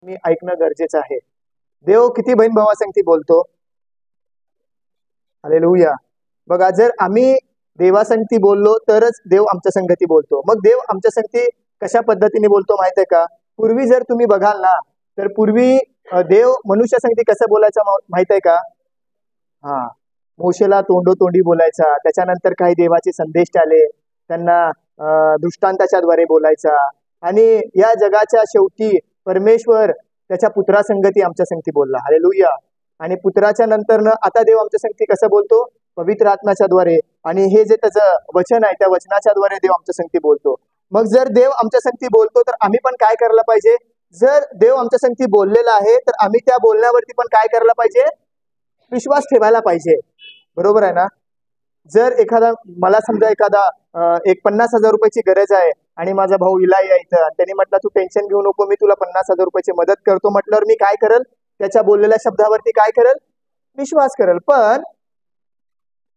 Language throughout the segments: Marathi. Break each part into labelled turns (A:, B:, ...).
A: मी ऐकणं गरजेचं आहे. देव किती बहीण भावासंगती बोलतो. हालेलुया. बघा, जर आम्ही देवासंगती बोललो तरच देव आमच्या संगती बोलतो. मग देव आमच्या संगती कशा पद्धतीने बोलतो माहित आहे का? पूर्वी जर तुम्ही बघाल ना, तर पूर्वी देव मनुष्य संगती कसं बोलायचा माहित आहे का? हा, मोशेला तोंडोतोंडी बोलायचा. त्याच्यानंतर काही देवाचे संदेश आले, त्यांना दृष्टांताच्या द्वारे बोलायचा. आणि या जगाच्या शेवटी परमेश्वर त्याच्या पुत्रासंगती आमच्या संगती बोलला. हालेलुया. आणि पुत्राच्या नंतरनं आता देव आमच्या संगती कसं बोलतो? पवित्र आत्म्याच्या द्वारे. आणि हे जे त्याचं वचन आहे त्या वचनाच्या द्वारे देव आमच्या संगती बोलतो. मग जर देव आमच्या संगती बोलतो तर आम्ही पण काय करायला पाहिजे? जर देव आमच्या संगती बोललेला आहे तर आम्ही त्या बोलण्यावरती पण काय करायला पाहिजे? विश्वास ठेवायला पाहिजे. बरोबर आहे ना? जर मला समजा एखादा एक 50,000 रुपयाची गरज आहे आणि माझा भाऊ इलाई यायचं आणि त्यांनी म्हटलं तू टेन्शन घेऊ नको, मी तुला 50,000 रुपयाची मदत करतो म्हटल्यावर मी काय करेल? त्याच्या बोललेल्या शब्दावरती काय करेल? विश्वास करेल. पण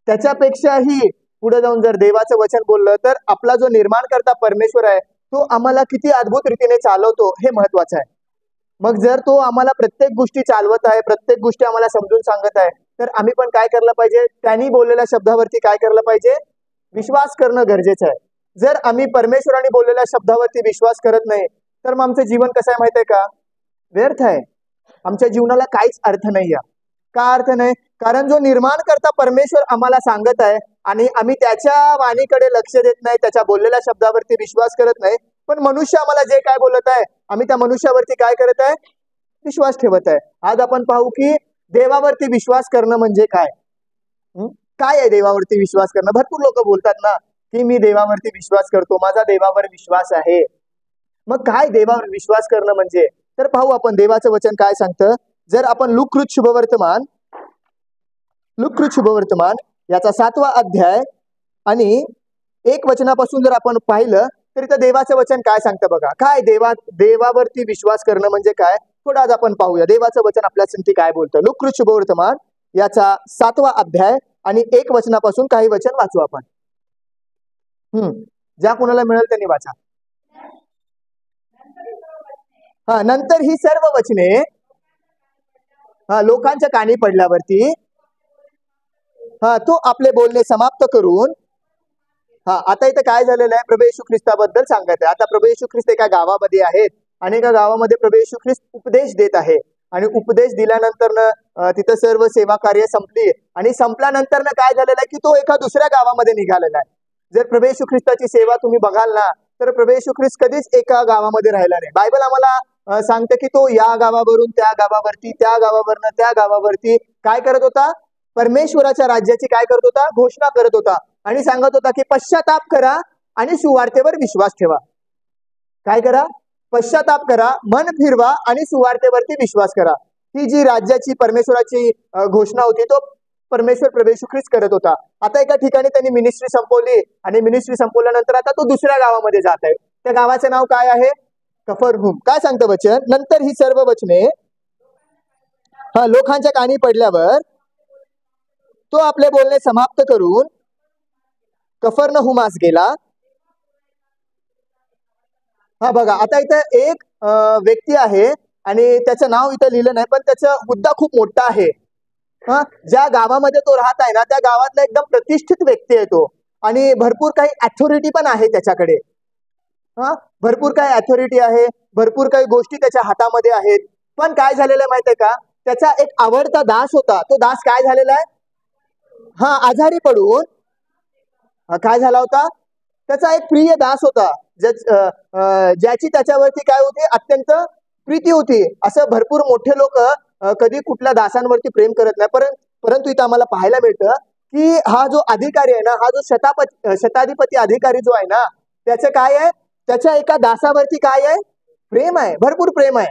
A: त्याच्यापेक्षाही पुढे जाऊन जर देवाचं वचन बोललं तर आपला जो निर्माणकर्ता परमेश्वर आहे तो आम्हाला किती अद्भुत रीतीने चालवतो हे महत्वाचं आहे. मग जर तो आम्हाला प्रत्येक गोष्टी चालवत आहे, प्रत्येक गोष्टी आम्हाला समजून सांगत आहे, तर आम्ही पण काय करायला पाहिजे? त्यांनी बोललेल्या शब्दावरती काय करायला पाहिजे? विश्वास करणं गरजेचं आहे. जर आम्ही परमेश्वराने बोललेल्या शब्दावरती विश्वास करत नाही तर मग आमचं जीवन कसं आहे माहिती आहे का? व्यर्थ आहे. आमच्या जीवनाला काहीच अर्थ नाही आहे. का अर्थ नाही? कारण जो निर्माण करता परमेश्वर आम्हाला सांगत आहे आणि आम्ही त्याच्या वाणीकडे लक्ष देत नाही, त्याच्या बोललेल्या शब्दावरती विश्वास करत नाही. पण मनुष्य आम्हाला जे काय बोलत आहे आम्ही त्या मनुष्यावरती काय करत आहे? विश्वास ठेवत आहे. आज आपण पाहू की देवावरती विश्वास करणं म्हणजे काय? काय आहे देवावरती विश्वास करणं? भरपूर लोक बोलतात ना की मी देवावरती विश्वास करतो, माझा देवावर विश्वास आहे. मग काय देवावर विश्वास करणं म्हणजे? तर पाहू आपण देवाचं वचन काय सांगतं. जर आपण लुककृत शुभवर्तमान याचा 7वा अध्याय आणि 1 वचनापासून जर आपण पाहिलं तर इथं देवाचं वचन काय सांगतं बघा. काय देवावरती विश्वास करणं म्हणजे काय? थोडं आज आपण पाहूया देवाचं वचन आपल्यासाठी काय बोलतं. लुककृत शुभवर्तमान याचा 7वा अध्याय आणि 1 वचनापासून काही वचन वाचू आपण. ज्या कोणाला मिळेल त्यांनी वाचा. नंतर ही सर्व वचने लोकांच्या कानी पडल्यावरती तो आपले बोलणे समाप्त करून आता इथं काय झालेलं आहे? प्रभू येशू ख्रिस्ताबद्दल सांगत आहे. आता प्रभू येशू ख्रिस्त एका गावामध्ये आहेत आणि एका गावामध्ये प्रभू येशू ख्रिस्त उपदेश देत आहे. आणि उपदेश दिल्यानंतर तिथं सर्व सेवा कार्य संपली आणि संपल्यानंतर काय झालेलं आहे की तो एका दुसऱ्या गावामध्ये निघालेला आहे. जर प्रभू येशू ख्रिस्ताची सेवा तुम्ही बघाल ना तर प्रभू येशू ख्रिस्त कधीच एका गावामध्ये राहिला नाही. बायबल आम्हाला सांगतं की तो या गावावरून त्या गावावरती, त्या गावावरनं त्या गावावरती काय करत होता? परमेश्वराच्या राज्याची काय करत होता? घोषणा करत होता आणि सांगत होता की पश्चाताप करा आणि सुवार्तेवर विश्वास ठेवा. काय करा? पश्चाताप करा, मन फिरवा आणि सुवार्तेवरती विश्वास करा. ही जी राज्याची परमेश्वराची घोषणा होती तो परमेश्वर प्रभू येशू ख्रिस्त करत होता. आता एका ठिकाणी त्यांनी मिनिस्ट्री संपवली आणि मिनिस्ट्री संपवल्यानंतर आता तो दुसऱ्या गावामध्ये जात आहे. त्या गावाचं नाव काय आहे? कफरनहूम. काय सांगतं वचन? नंतर ही सर्व वचने लोकांच्या कानी पडल्यावर तो आपले बोलणे समाप्त करून कफरनहूमास गेला. बघा, आता इथं एक व्यक्ती आहे आणि त्याचं नाव इथं लिहिलं नाही पण त्याचा हुद्दा खूप मोठा आहे. ज्या गावामध्ये तो राहत आहे ना त्या गावातला एकदम प्रतिष्ठित व्यक्ती आहे तो आणि भरपूर काही अथॉरिटी पण आहे त्याच्याकडे. भरपूर काही अथॉरिटी आहे, भरपूर काही गोष्टी त्याच्या हातामध्ये आहेत. पण काय झालेलं आहे माहितीये का? त्याचा एक आवडता दास होता. तो दास काय झालेला आहे? आजारी पडून काय झाला होता? त्याचा एक प्रिय दास होता ज्याची त्याच्यावरती काय होती? अत्यंत प्रीती होती. असं भरपूर मोठे लोक कधी कुठल्या दासांवरती प्रेम करत नाही. परंतु इथं आम्हाला पाहायला मिळतं की हा जो अधिकारी आहे ना, हा जो शताधिपती अधिकारी जो आहे ना, त्याचं काय आहे? त्याच्या एका दासावरती काय आहे? प्रेम आहे, भरपूर प्रेम आहे.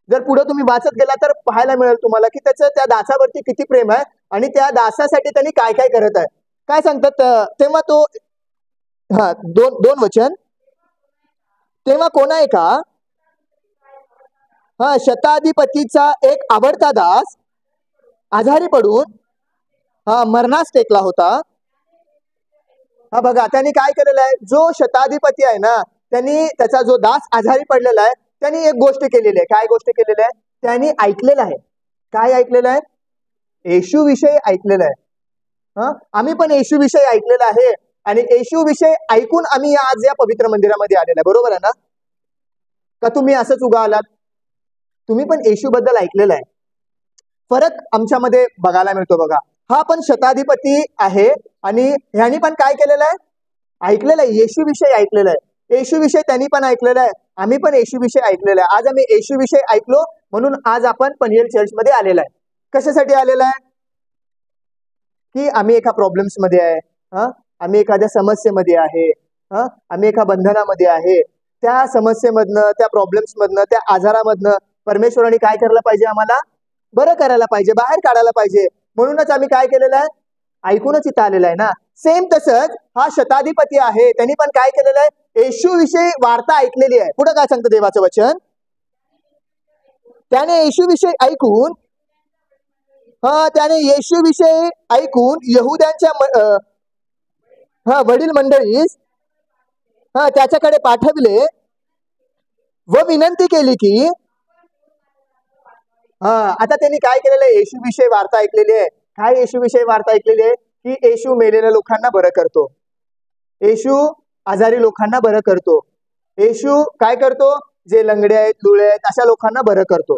A: जर पुढे तुम्ही वाचत गेला तर पाहायला मिळेल तुम्हाला की त्याचं त्या दासावरती किती प्रेम आहे आणि त्या दासासाठी त्यांनी काय काय करत आहे. काय सांगतात तेव्हा तो दोन वचन. तेव्हा कोणा एका शताधिपतीचा एक आवडता दास आजारी पडून मरणास टेकला होता. बघा, त्यांनी काय केलेलं आहे? जो शताधिपती आहे ना त्यांनी त्याचा जो दास आजारी पडलेला आहे त्यांनी एक गोष्ट केलेली आहे. काय गोष्ट केलेली आहे? त्यांनी ऐकलेलं आहे. काय ऐकलेलं आहे? येशू विषयी ऐकलेलं आहे. आम्ही पण येशू विषयी ऐकलेलं आहे आणि येशू विषयी ऐकून आम्ही आज या पवित्र मंदिरामध्ये आलेला आहे. बरोबर आहे ना? का तुम्ही असंच उगा आलात? तुम्ही पण येशू बद्दल ऐकलेलं आहे. फरक आमच्यामध्ये बघायला मिळतो बघा. हा पण शताधिपती आहे आणि ह्यानी पण काय केलेलं आहे? ऐकलेलं आहे. येशू विषयी ऐकलेलं आहे. येशू विषयी त्यांनी पण ऐकलेलं आहे. आम्ही पण येशू विषयी ऐकलेलं आहे. आज आम्ही येशू विषयी ऐकलो म्हणून आज आपण पनवेल चर्चमध्ये आलेला आहे. कशासाठी आलेला आहे? की आम्ही एका प्रॉब्लेम्स मध्ये आहे, आम्ही एखाद्या समस्येमध्ये आहे, आम्ही एका बंधनामध्ये आहे. त्या समस्येमधनं, त्या प्रॉब्लेम्स मधनं, त्या आजारामधनं परमेश्वराने काय करायला पाहिजे? आम्हाला बरं करायला पाहिजे, बाहेर काढायला पाहिजे. म्हणूनच आम्ही काय केलेलं आहे? ऐकूनच इथं आलेलं आहे ना. सेम तसंच हा शताधिपती आहे, त्यांनी पण काय केलेलं आहे? येशू विषयी वार्ता ऐकलेली आहे. पुढे काय सांगतं देवाचं वचन? त्याने येशू विषयी ऐकून त्याने येशू विषयी ऐकून यहुद्यांच्या वडील मंडळीस त्याच्याकडे पाठविले व विनंती केली की आता त्यांनी काय केलेलं आहे? येशू विषयी वार्ता ऐकलेली आहे. काय येशू विषयी वार्ता ऐकलेली आहे? की येशू मेलेल्या लोकांना बरं करतो, येशू आजारी लोकांना बरं करतो, येशू काय करतो? जे लंगडे आहेत, लुळे आहेत अशा लोकांना बरं करतो.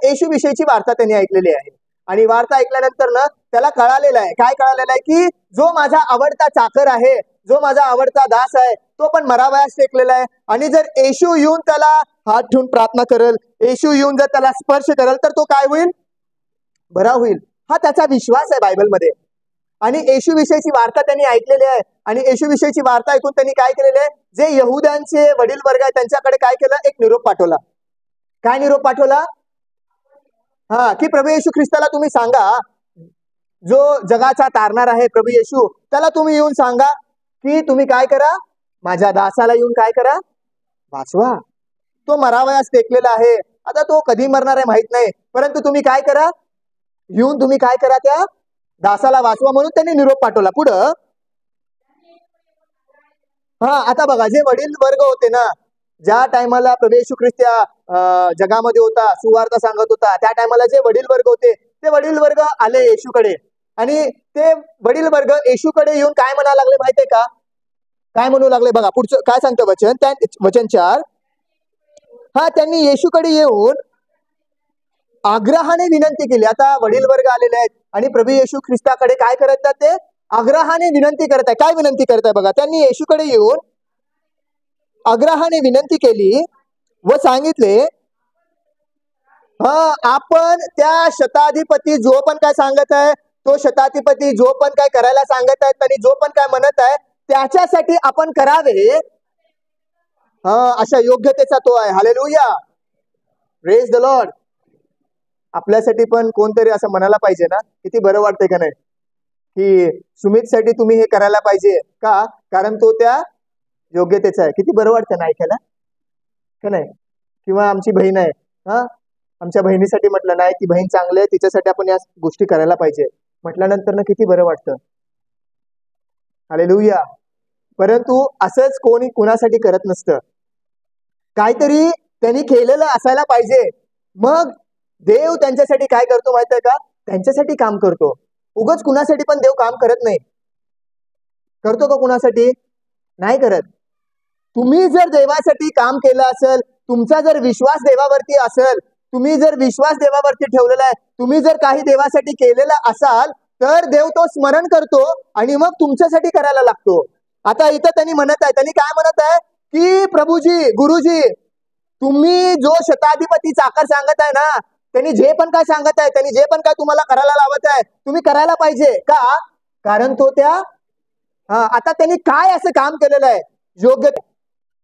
A: येशू विषयीची वार्ता त्यांनी ऐकलेली आहे. आणि वार्ता ऐकल्यानंतर ना त्याला कळालेलं आहे. काय कळालेलं आहे? की जो माझा आवडता चाकर आहे, जो माझा आवडता दास आहे, तो पण मरावयास टेकलेला आहे. आणि जर येशू येऊन त्याला हात ठेवून प्रार्थना करेल, येशू येऊन जर त्याला स्पर्श करेल तर तो काय होईल? बरा होईल. हा त्याचा विश्वास आहे बायबलमध्ये. आणि येशू विषयीची वार्ता त्यांनी ऐकलेली आहे. आणि येशू विषयीची वार्ता ऐकून त्यांनी काय केलेले आहे? जे यहुद्यांचे वडील वर्ग आहे त्यांच्याकडे काय केलं? एक निरोप पाठवला. काय निरोप पाठवला? की प्रभू येशू ख्रिस्ताला तुम्ही सांगा, जो जगाचा तारणार आहे प्रभू येशू, त्याला तुम्ही येऊन सांगा की तुम्ही काय करा? माझ्या दासाला येऊन काय करा? वाचवा. तो मरावयास टेकलेला आहे. आता तो कधी मरणार आहे माहित नाही, परंतु तुम्ही काय करा? येऊन तुम्ही काय करा? त्या दासाला वाचवा. म्हणून त्यांनी निरोप पाठवला. पुढं आता बघा, जे वडील वर्ग होते ना, ज्या टायमाला प्रभू येशू ख्रिस्त जगामध्ये होता, सुवार्ता सांगत होता, त्या टायमाला जे वडील वर्ग होते ते वडील वर्ग आले येशूकडे. आणि ते वडील वर्ग येशूकडे येऊन काय म्हणायला लागले माहितीये का? काय म्हणू लागले बघा. पुढचं काय सांगतं वचन? वचन 4. त्यांनी येशूकडे येऊन आग्रहाने विनंती केली. आता वडील वर्ग आलेले आहेत आणि प्रभू येशू ख्रिस्ताकडे काय करत आहेत? ते आग्रहाने विनंती करत आहे. काय विनंती करत आहे बघा? त्यांनी येशूकडे येऊन आग्रहाने विनंती केली व सांगितले, आपण त्या शताधिपती जो पण काय सांगत आहे, तो शताधिपती जो पण काय करायला सांगत आहेत आणि जो पण काय म्हणत आहे त्याच्यासाठी आपण करावे, अशा योग्यतेचा तो आहे. Hallelujah, praise the Lord. आपल्यासाठी पण कोणतरी असं म्हणायला पाहिजे ना. किती बरं वाटतंय का नाही? की सुमितसाठी तुम्ही हे करायला पाहिजे का? कारण तो त्या योग्यतेचा आहे. किती बरं वाटतं ना ऐकायला, का नाही? किंवा आमची बहीण आहे, आमच्या बहिणीसाठी म्हटलं नाही, ती बहीण चांगली आहे, तिच्यासाठी आपण या गोष्टी करायला पाहिजे म्हटल्यानंतर ना किती बरं वाटतं. हालेलुया. परंतु असंच कोणी कुणासाठी करत नसतं. काहीतरी त्यांनी केलेलं असायला पाहिजे. मग देव त्यांच्यासाठी काय करतो माहितीये का? त्यांच्यासाठी काम करतो. उगाच कुणासाठी पण देव काम करत नाही. करतो का कुणासाठी? नाही करत. तुम्ही जर देवासाठी काम केलं असेल, तुमचा जर विश्वास देवावरती असेल, तुम्ही जर विश्वास देवावरती ठेवलेला आहे, तुम्ही जर काही देवासाठी केलेलं असाल तर देव तो स्मरण करतो आणि मग तुमच्यासाठी करायला लागतो. आता इथं त्यांनी म्हणत आहे, त्यांनी काय म्हणत आहे? की प्रभूजी, गुरुजी, तुम्ही जो शताधिपती चाकर सांगत आहे ना, त्यांनी जे पण काय सांगत आहे, त्यांनी जे पण काय तुम्हाला करायला लावत आहे, तुम्ही करायला पाहिजे का? कारण तो त्या आता त्यांनी काय असं काम केलेलं आहे योग्य?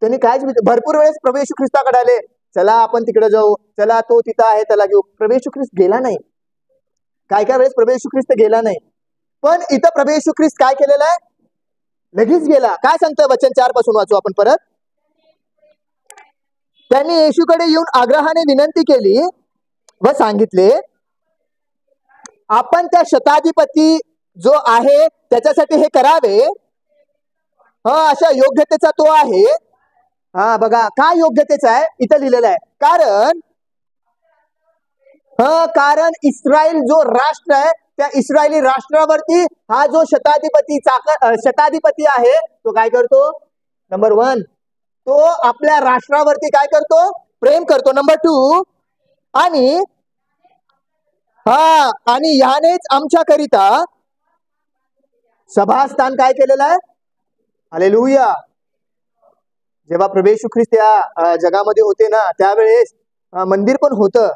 A: त्यांनी काय भरपूर वेळेस प्रभू येशू ख्रिस्ताकडे आले, चला आपण तिकडे जाऊ, चला तो तिथं आहे त्याला घेऊ. प्रभू येशू ख्रिस्त गेला नाही. काय काय वेळेस प्रभू येशू ख्रिस्त गेला नाही. पण इथं प्रभू येशू ख्रिस्त काय केलेलं आहे? लगेच गेला. काय सांगतोय वचन 4 पासून वाचू आपण परत. त्यांनी येशूकडे येऊन आग्रहाने विनंती केली व सांगितले, आपण त्या शताधिपती जो आहे त्याच्यासाठी हे करावे, अशा योग्यतेचा तो आहे. हा बघा काय योग्यतेच आहे इथं लिहिलेलं आहे. कारण इस्रायल जो राष्ट्र आहे त्या इस्रायली राष्ट्रावरती हा जो शताधिपती आहे तो काय करतो. नंबर 1 तो आपल्या राष्ट्रावरती काय करतो. प्रेम करतो. नंबर 2 आणि आणि ह्यानेच आमच्याकरिता सभास्थान काय केलेलं आहे. हालेलुया. जेव्हा प्रभू येशू ख्रिस्त या जगामध्ये होते ना त्यावेळेस मंदिर पण होतं.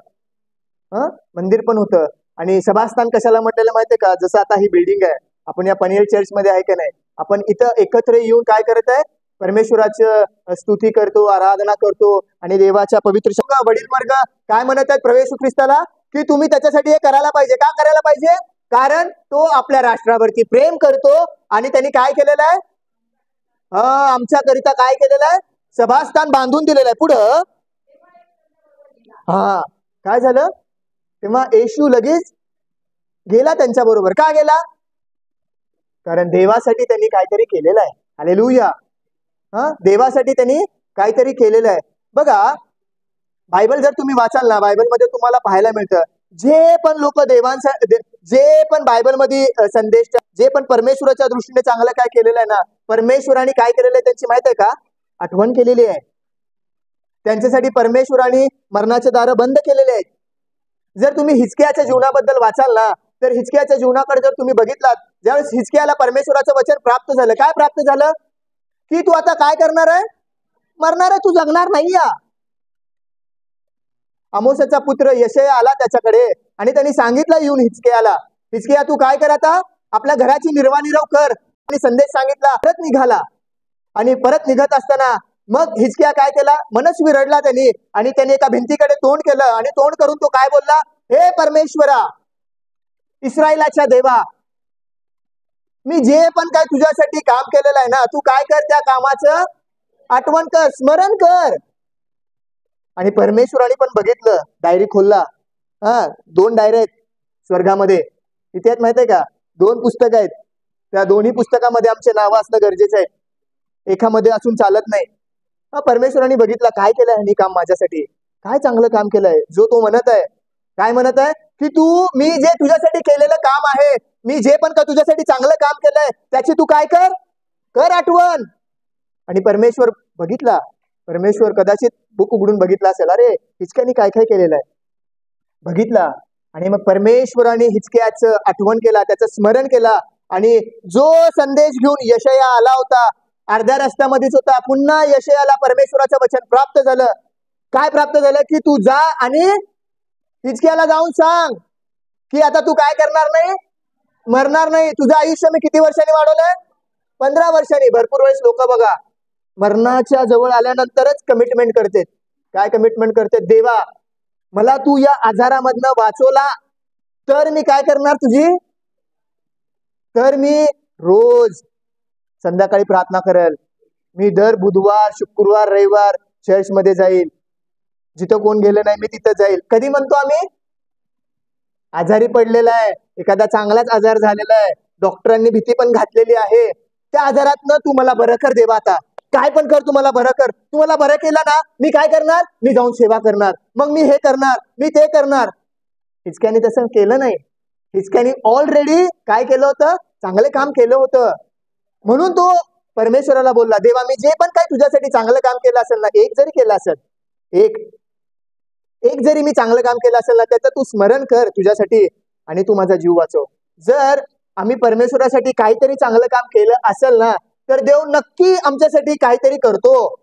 A: मंदिर पण होतं. आणि सभास्थान कशाला म्हटलेलं माहितीये का. जसं आता ही बिल्डिंग आहे आपण या पनवेल चर्च मध्ये आहे की नाही. आपण इथं एकत्र येऊन काय करत आहे. परमेश्वराचं स्तुती करतो, आराधना करतो आणि देवाच्या पवित्र वडील वर्ग काय म्हणत आहेत प्रभू येशू ख्रिस्ताला की तुम्ही त्याच्यासाठी हे करायला पाहिजे. का करायला पाहिजे. कारण तो आपल्या राष्ट्रावरती प्रेम करतो आणि त्यांनी काय केलेलं आहे. आमच्याकरिता काय केलेलं आहे. सभास्थान बांधून दिलेलं आहे. पुढं काय झालं. तेव्हा येशू लगेच गेला त्यांच्या बरोबर. का गेला. कारण देवासाठी त्यांनी काहीतरी केलेलं आहे. हालेलुया. देवासाठी त्यांनी काहीतरी केलेलं आहे. बघा बायबल जर तुम्ही वाचाल ना बायबलमध्ये तुम्हाला पाहायला मिळतं जे पण लोक जे पण बायबलमध्ये संदेश जे पण परमेश्वराच्या दृष्टीने चांगलं काय केलेलं आहे ना परमेश्वराने काय केलेलं आहे त्यांची माहित आहे का. आठवण केलेली आहे. त्यांच्यासाठी परमेश्वराने मरणाचे दार बंद केलेले आहेत. जर तुम्ही हिजकियाच्या जीवनाबद्दल वाचाल ना तर हिजकियाच्या जीवनाकडे जर तुम्ही बघितलात ज्यावेळेस हिजकियाला परमेश्वराचं वचन प्राप्त झालं. काय प्राप्त झालं की तू आता काय करणार आहे. मरणार आहे. तू जगणार नाही. आमोसाचा पुत्र यशया आला त्याच्याकडे आणि त्यांनी सांगितलं येऊन हिजकिया तू काय कर आता आपल्या घराची निर्वाणीराव कर. आणि संदेश सांगितला. परत निघाला आणि परत निघत असताना मग हिजकिया काय केला. मनस्वी रडला त्यांनी आणि त्याने एका भिंतीकडे तोंड केलं आणि तोंड करून तो काय बोलला. हे परमेश्वरा इस्रायलाच्या देवा मी जे पण काय तुझ्यासाठी काम केलेलं आहे ना तू काय कर त्या कामाचं आठवण कर स्मरण कर. आणि परमेश्वराने पण बघितलं. डायरी खोलला. 2 डायऱ्या आहेत स्वर्गामध्ये. इथे आहेत माहित आहे का. 2 पुस्तकं आहेत. त्या दोन्ही पुस्तकामध्ये आमचे नावं असणं गरजेचं आहे. एकामध्ये असून चालत नाही. परमेश्वराने बघितला काय केलं ह्यांनी काम माझ्यासाठी. काय चांगलं काम केलंय. जो तो म्हणत आहे काय म्हणत आहे की मी जे तुझ्यासाठी केलेलं काम आहे मी जे पण का तुझ्यासाठी चांगलं काम केलंय त्याची तू काय कर आठवण. आणि परमेश्वर बघितला. परमेश्वर कदाचित बुक उघडून बघितला असेल. अरे हिजकियाने काय काय केलेलं आहे बघितला. आणि मग परमेश्वराने हिजकियाचं आठवण केला त्याचं स्मरण केला. आणि जो संदेश घेऊन यशया आला होता अर्ध्या रस्त्यामध्येच होता. पुन्हा यशयाला परमेश्वराचं वचन प्राप्त झालं. काय प्राप्त झालं की तू जा आणि हिजकियाला जाऊन सांग की आता तू काय करणार नाही. मरणार नाही. तुझं आयुष्य मी किती वर्षांनी वाढवलंय. 15 वर्षांनी. भरपूर वेळेस लोक बघा मरणाच्या जवळ आल्यानंतरच कमिटमेंट करतात. काय कमिटमेंट करतात. देवा मला तू या आजारामधनं वाचवला तर मी काय करणार तर मी रोज संध्याकाळी प्रार्थना करेल. मी दर बुधवार शुक्रवार रविवार चर्च मध्ये जाईल. जिथं कोण गेलं नाही मी तिथं जाईल. कधी म्हणतो आम्ही आजारी पडलेला आहे. एखादा चांगलाच आजार झालेला आहे. डॉक्टरांनी भीती पण घातलेली आहे. त्या आजारातनं तू मला बरं कर देवा. आता काय पण कर. तुम्हाला बरं कर. तुम्हाला बरं केलं ना मी काय करणार. मी जाऊन सेवा करणार. मग मी हे करणार मी ते करणार. हिजकियाने तसं केलं नाही. हिजकियाने ऑलरेडी काय केलं होतं. चांगले काम केलं होतं. म्हणून तो परमेश्वराला बोलला देवा मी जे पण काय तुझ्यासाठी चांगलं काम केलं असेल ना एक जरी केलं असेल एक जरी मी चांगलं काम केलं असेल ना त्याचं तू स्मरण कर तुझ्यासाठी आणि तू माझा जीव वाचव. जर आम्ही परमेश्वरासाठी काहीतरी चांगलं काम केलं असेल ना तर देव नक्की आमच्यासाठी काहीतरी करतो.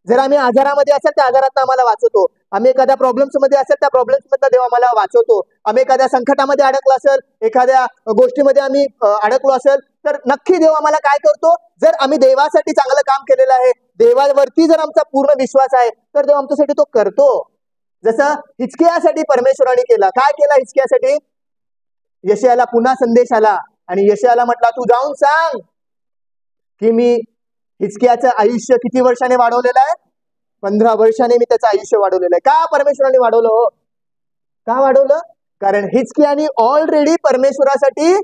A: जर आम्ही आजारामध्ये असेल त्या आजारात आम्हाला वाचवतो. आम्ही एखाद्या प्रॉब्लेम्स मध्ये असेल त्या प्रॉब्लेम्स मधला देव आम्हाला वाचवतो. आम्ही एखाद्या संकटामध्ये अडकलो असेल एखाद्या गोष्टीमध्ये आम्ही अडकलो असेल तर नक्की देव आम्हाला काय करतो. जर आम्ही देवासाठी चांगलं काम केलेलं आहे देवावरती जर आमचा पूर्ण विश्वास आहे तर देव आमच्यासाठी तो करतो. जसं हिजकियासाठी परमेश्वराने केला. काय केला हिजकियासाठी. यशयाला पुन्हा संदेश आला आणि यशयाला म्हटला तू जाऊन सांग की मी हिजकियाचं आयुष्य किती वर्षाने वाढवलेलं आहे. 15 वर्षाने मी त्याचं आयुष्य वाढवलेलं आहे. का परमेश्वराने वाढवलं हो. का वाढवलं. कारण हिजकियाने ऑलरेडी परमेश्वरासाठी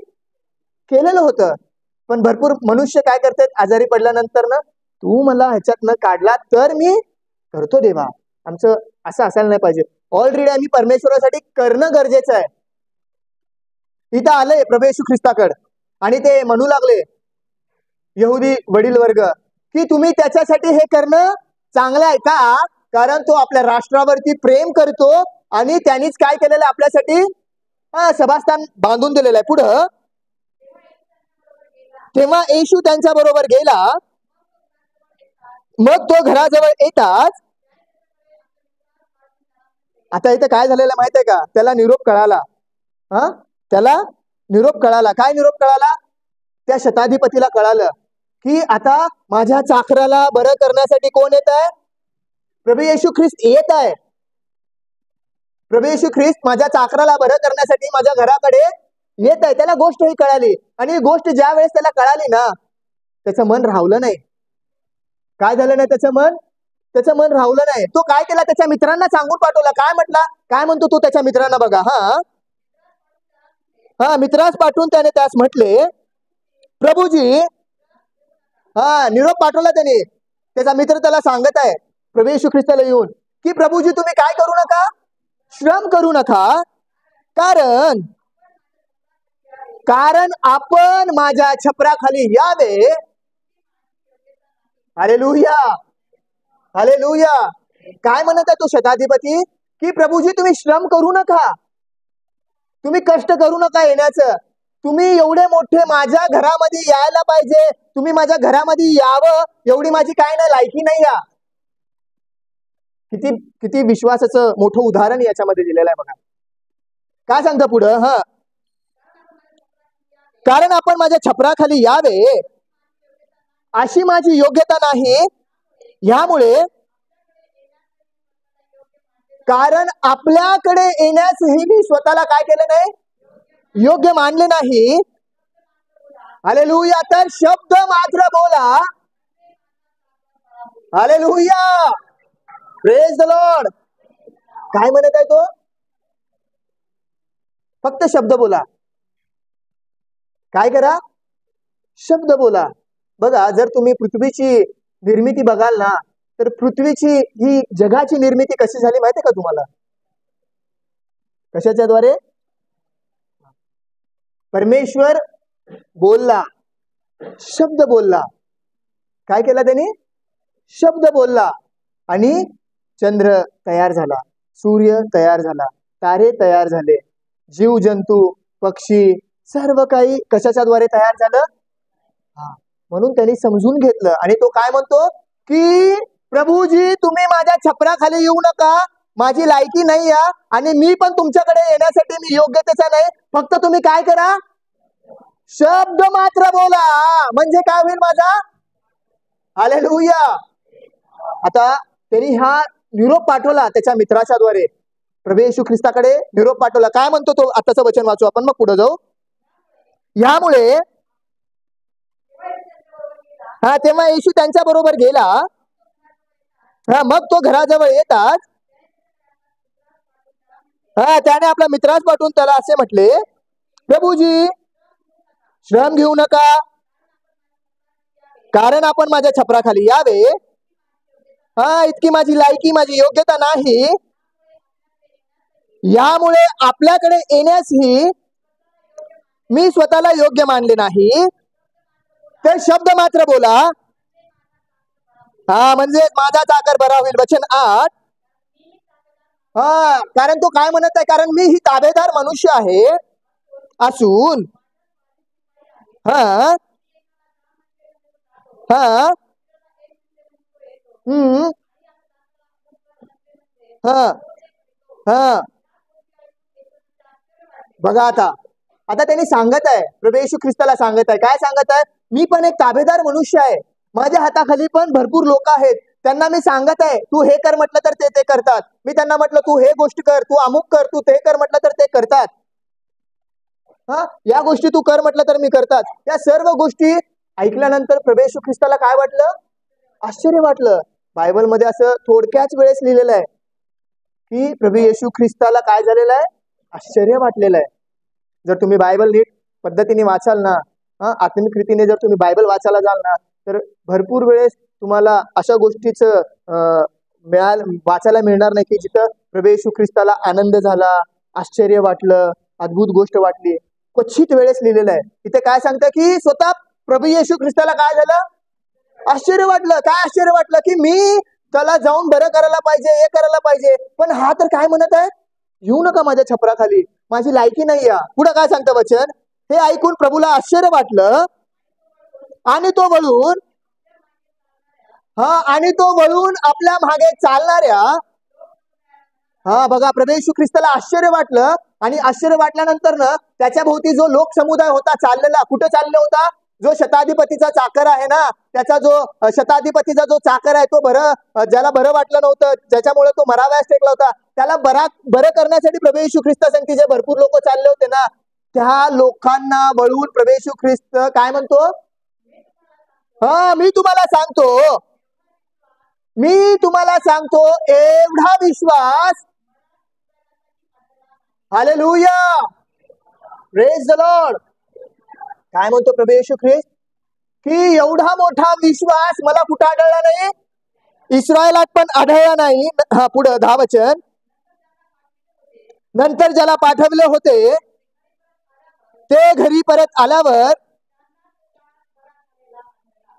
A: केलेलं होतं. पण भरपूर मनुष्य काय करतात आजारी पडल्यानंतर ना तू मला ह्याच्यातनं काढला तर मी करतो देवा. आमचं असं असायला नाही पाहिजे. ऑलरेडी आम्ही परमेश्वरासाठी करणं गरजेचं आहे. इथं आलंय प्रभू येशू ख्रिस्ताकडे आणि ते म्हणू लागले यहुदी वडील वर्ग की तुम्ही त्याच्यासाठी हे करणं चांगलं आहे का, कारण तो आपल्या राष्ट्रावरती प्रेम करतो आणि त्यांनीच काय केलेलं आपल्यासाठी सभास्थान बांधून दिलेलं आहे. पुढं तेव्हा येशू त्यांच्या बरोबर गेला. मग तो घराजवळ येताच, आता इथं काय झालेलं माहित आहे का, त्याला निरोप कळाला. त्याला निरोप कळाला. काय निरोप कळाला? त्या शताधिपतीला कळालं की आता माझ्या चाकराला बरं करण्यासाठी कोण येत आहे? प्रभू येशू ख्रिस्त येत आहे. प्रभू येशू ख्रिस्त माझ्या चाकराला बरं करण्यासाठी माझ्या घराकडे येत आहे. त्याला गोष्ट ही कळाली आणि ही गोष्ट ज्या वेळेस त्याला कळाली ना, त्याचं मन राहवलं नाही. काय झालं नाही? त्याचं मन राहवलं नाही. तो काय केला? त्याच्या मित्रांना सांगून पाठवला. काय म्हटला? काय म्हणतो तो त्याच्या मित्रांना? बघा, मित्रास पाठवून त्याने त्यास म्हटले, प्रभूजी, निरोप पाठवला त्याने. त्याचा मित्र त्याला सांगत आहे प्रभू येशू ख्रिस्ताला येऊन की प्रभूजी तुम्ही काय करू नका, श्रम करू नका, कारण आपण माझ्या छपराखाली यावे. Hallelujah, hallelujah. काय म्हणत आहे तो शताधिपती की प्रभूजी तुम्ही श्रम करू नका, तुम्ही कष्ट करू नका येण्याचं. तुम्ही एवढे मोठे माझ्या घरामध्ये यायला पाहिजे, तुम्ही माझ्या घरामध्ये यावं एवढी माझी काय नाही लायकी नाही. या किती किती विश्वासाचं मोठं उदाहरण याच्यामध्ये दिलेलं आहे. बघा काय सांगतं पुढं. कारण आपण माझ्या छपराखाली यावे अशी माझी योग्यता नाही. ह्यामुळे कारण आपल्याकडे येण्यासही मी स्वतःला काय केलं नाही, योग्य मानले नाही. हालेलुया. तर शब्द मात्र बोला. Hallelujah, praise the Lord. काय म्हणत आहे तो? फक्त शब्द बोला. काय करा? शब्द बोला. बघा, जर तुम्ही पृथ्वीची निर्मिती बघाल ना, तर पृथ्वीची ही जगाची निर्मिती कशी झाली माहिती का तुम्हाला? कशाच्या द्वारे? परमेश्वर बोलला, शब्द बोलला. काय केला त्याने? शब्द बोलला आणि चंद्र तयार झाला, सूर्य तयार झाला, तारे तयार झाले, जीव जंतू पक्षी सर्व काही कशाच्या द्वारे तयार झालं? म्हणून त्यांनी समजून घेतलं आणि तो काय म्हणतो की प्रभूजी तुम्ही माझ्या छपराखाली येऊ नका, माझी लायकी नाही या आणि मी पण तुमच्याकडे येण्यासाठी मी योग्यतेचा नाही. फक्त तुम्ही काय करा? शब्द मात्र बोला. म्हणजे काय होईल माझा? हालेलुया. आता त्यांनी हा निरोप पाठवला त्याच्या मित्राच्या द्वारे, प्रभू येशू ख्रिस्ताकडे निरोप पाठवला. काय म्हणतो तो? आताचं वचन वाचू आपण, मग पुढे जाऊ. यामुळे तेव्हा येशू त्यांच्या बरोबर गेला. मग तो घराजवळ येतात त्याने आपला मित्रास पाठवून त्याला असे म्हटले, प्रभूजी श्रम घेऊ नका, कारण आपण माझ्या छपराखाली यावे. इतकी माझी लायकी, माझी योग्यता नाही. यामुळे आपल्याकडे येण्यासही मी स्वतःला योग्य मानले नाही. तर शब्द मात्र बोला. म्हणजे माझा चाकर बरा होईल. वचन 8. कारण तो काय म्हणत आहे? कारण मी ही ताबेदार मनुष्य आहे असून बघा आता त्यांनी सांगत आहे, प्रभू येशू ख्रिस्ताला सांगत आहे. काय सांगत आहे? मी पण एक ताबेदार मनुष्य आहे, माझ्या हाताखाली पण भरपूर लोक आहेत. त्यांना मी सांगत आहे तू हे कर म्हटलं तर ते करतात. मी त्यांना म्हटलं तू हे गोष्ट कर, तू अमुक कर, तू ते कर म्हटलं तर ते करतात. या गोष्टी तू कर म्हटलं तर मी करतात. या सर्व गोष्टी ऐकल्यानंतर प्रभू येशू ख्रिस्ताला काय वाटलं? आश्चर्य वाटलं. बायबलमध्ये असं थोडक्याच वेळेस लिहिलेलं आहे की प्रभू येशू ख्रिस्ताला काय झालेलं आहे? आश्चर्य वाटलेलं आहे. जर तुम्ही बायबल नीट पद्धतीने वाचाल ना, आत्मिक रीतीने जर तुम्ही बायबल वाचायला जाल ना, तर भरपूर वेळेस तुम्हाला अशा गोष्टीचं वाचायला मिळणार नाही की जिथं प्रभू येशू ख्रिस्ताला आनंद झाला, आश्चर्य वाटलं, अद्भुत गोष्ट वाटली. क्वचित वेळेस लिहिलेलं आहे. इथे काय सांगतं की स्वतः प्रभू येशू ख्रिस्ताला काय झालं? आश्चर्य वाटलं. काय आश्चर्य वाटलं? की मी त्याला जाऊन बरं करायला पाहिजे, हे करायला पाहिजे, पण हा तर काय म्हणत आहे, येऊ नका माझ्या छपराखाली, माझी लायकी नाही या. पुढे काय सांगतं वचन? हे ऐकून प्रभूला आश्चर्य वाटलं आणि तो वळून आपल्या मागे चालणाऱ्या बघा, प्रभू येशू ख्रिस्ताला आश्चर्य वाटलं आणि आश्चर्य वाटल्यानंतर ना त्याच्या भोवती जो लोक समुदाय होता चाललेला, कुठं चाललेला होता? जो शताधिपतीचा चाकर आहे ना, त्याचा जो शताधिपतीचा जो चाकर आहे, तो ज्याला बरं वाटलं नव्हतं, ज्याच्यामुळे तो मरावयास टेकला होता, त्याला बरं करण्यासाठी प्रभू येशू ख्रिस्तासाठी जे भरपूर लोक चालले होते ना, त्या लोकांना वळून प्रभू येशू ख्रिस्त काय म्हणतो? मी तुम्हाला सांगतो एवढा विश्वास, हालेलुया, प्रेज द लॉर्ड. काय म्हणतो प्रभू येशू ख्रिस्त? की एवढा मोठा विश्वास मला कुठं आढळला नाही? इस्रायलात पण आढळला नाही. पुढं 10 वचन. नंतर ज्याला पाठवले होते ते घरी परत आल्यावर,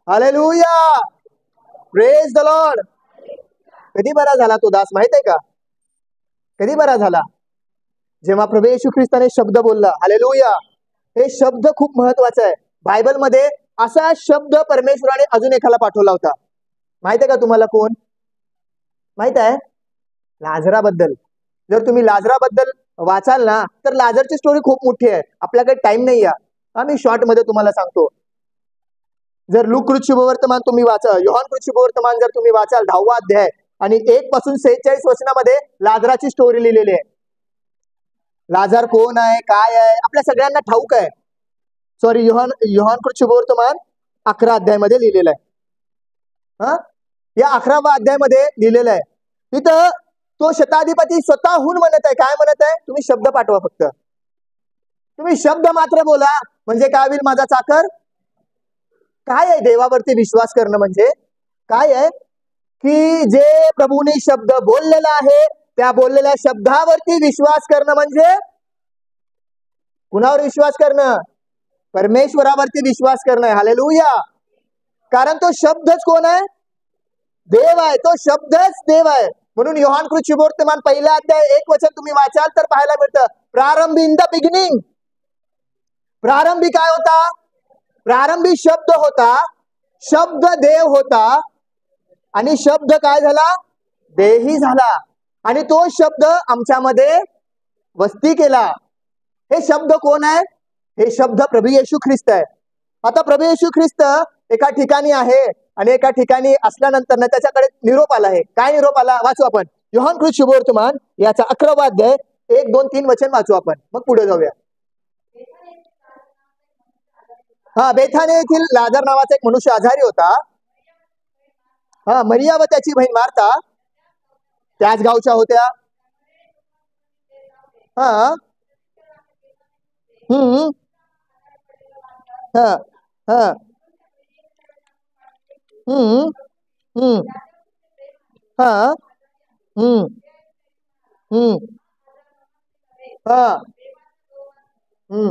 A: हालेलुया, प्रेज द लॉर्ड. कधी बरा झाला तो दास माहित आहे का? कधी बरा झाला? जेव्हा प्रभू येशू ख्रिस्ताने शब्द बोलला. हालेलुया. हे शब्द खूप महत्वाचा आहे. बायबलमध्ये असा शब्द परमेश्वराने अजून एकाला पाठवला होता. माहित आहे का तुम्हाला कोण? माहित आहे? लाजराबद्दल. जर तुम्ही लाजराबद्दल वाचाल ना, तर लाजरची स्टोरी खूप मोठी आहे. आपल्याकडे टाइम नाही आहे. आम्ही शॉर्ट मध्ये तुम्हाला सांगतो. जर लूक शुभवर्तमान तुम्ही वाचा, योहान शुभवर्तमान जर तुम्ही वाचाल 10वा अध्याय आणि 1 पासून 46 वचनामध्ये लाजराची स्टोरी लिहिलेली आहे. लाजार कोण आहे, काय आहे, आपल्या सगळ्यांना ठाऊक आहे. सॉरी, योहान शुभवर्तमान 11 अध्यायामध्ये लिहिलेलं आहे. या 11व्या अध्यायामध्ये लिहिलेलं आहे. तिथं तो शताधिपती स्वतःहून म्हणत आहे. काय म्हणत आहे? तुम्ही शब्द पाठवा, फक्त तुम्ही शब्द मात्र बोला, म्हणजे काय होईल माझा चाकर? काय आहे देवावरती विश्वास करणं म्हणजे? काय आहे? की जे प्रभूने शब्द बोललेला आहे त्या बोललेल्या शब्दावरती विश्वास करणं म्हणजे कुणावर विश्वास करणं? परमेश्वरावरती विश्वास करणं आहे. हालेलुया. कारण तो शब्दच कोण आहे? देव आहे. तो शब्दच देव आहे. म्हणून योहान शुभवर्तमान 1 अध्याय 1 वचन तुम्ही वाचाल तर पाहायला मिळतं, प्रारंभी, इन द बिगिनिंग. प्रारंभी काय होता? प्रारंभी शब्द होता. शब्द देव होता आणि शब्द काय झाला? देही झाला आणि तो शब्द आमच्यामध्ये वस्ती केला. हे शब्द कोण आहे? हे शब्द प्रभू येशू ख्रिस्त आहे. आता प्रभू येशू ख्रिस्त एका ठिकाणी आहे आणि एका ठिकाणी असल्यानंतर ना त्याच्याकडे निरोप आला आहे. काय निरोप आला? वाचू आपण योहान शुभवर्तमान याचा 11वा अध्याय 1, 2, 3 वचन वाचू आपण, मग पुढे जाऊया. बेथाने येथील लाजर नावाचा एक मनुष्य आजारी होता. मरिया व त्याची बहीण मार्था त्याच गावच्या होत्या. हा हम्म हा हा हम्म हम्म हा हम्म हम्म हा हम्म